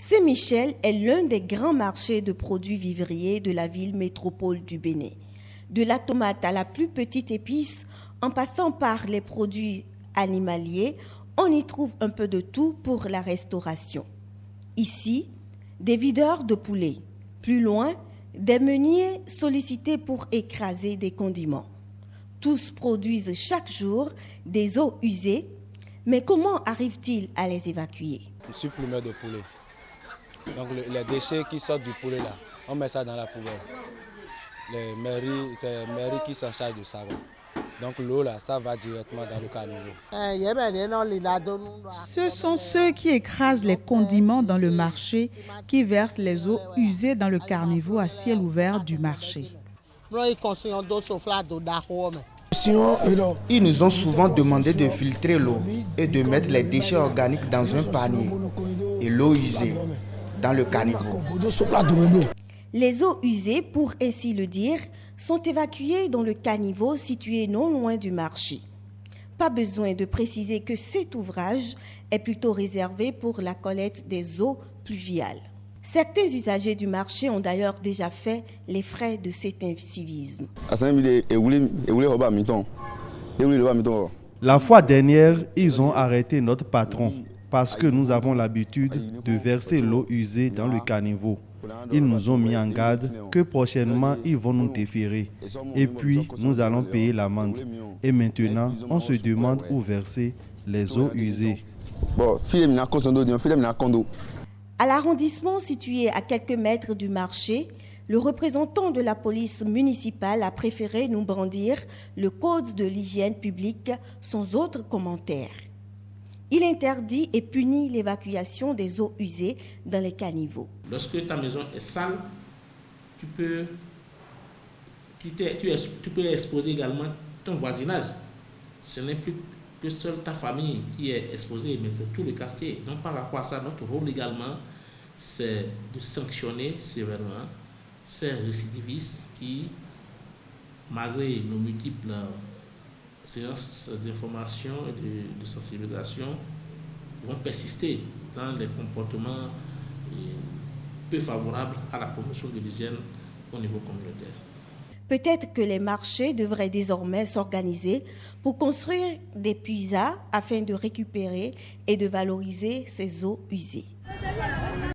Saint-Michel est l'un des grands marchés de produits vivriers de la ville métropole du Bénin. De la tomate à la plus petite épice, en passant par les produits animaliers, on y trouve un peu de tout pour la restauration. Ici, des videurs de poulet. Plus loin, des meuniers sollicités pour écraser des condiments. Tous produisent chaque jour des eaux usées, mais comment arrivent-ils à les évacuer? Je suis plumeur de poulet. Donc les déchets qui sortent du poulet là, on met ça dans la poubelle. Les mairies, c'est les mairies qui s'en chargent de ça. Donc l'eau là, ça va directement dans le caniveau. Ce sont ceux qui écrasent les condiments dans le marché qui versent les eaux usées dans le caniveau à ciel ouvert du marché. Ils nous ont souvent demandé de filtrer l'eau et de mettre les déchets organiques dans un panier et l'eau usée dans le caniveau. Les eaux usées, pour ainsi le dire, sont évacuées dans le caniveau situé non loin du marché. Pas besoin de préciser que cet ouvrage est plutôt réservé pour la collecte des eaux pluviales. Certains usagers du marché ont d'ailleurs déjà fait les frais de cet incivisme. La fois dernière, ils ont arrêté notre patron parce que nous avons l'habitude de verser l'eau usée dans le caniveau. Ils nous ont mis en garde que prochainement, ils vont nous déférer. Et puis, nous allons payer l'amende. Et maintenant, on se demande où verser les eaux usées. À l'arrondissement situé à quelques mètres du marché, le représentant de la police municipale a préféré nous brandir le code de l'hygiène publique sans autre commentaire. Il interdit et punit l'évacuation des eaux usées dans les caniveaux. Lorsque ta maison est sale, tu peux exposer également ton voisinage. Ce n'est plus que seule ta famille qui est exposée, mais c'est tout le quartier. Donc par rapport à ça, notre rôle également, c'est de sanctionner sévèrement ces récidivistes qui, malgré nos multiples séances d'information et de sensibilisation, vont persister dans les comportements peu favorables à la promotion de l'hygiène au niveau communautaire. Peut-être que les marchés devraient désormais s'organiser pour construire des puisards afin de récupérer et de valoriser ces eaux usées.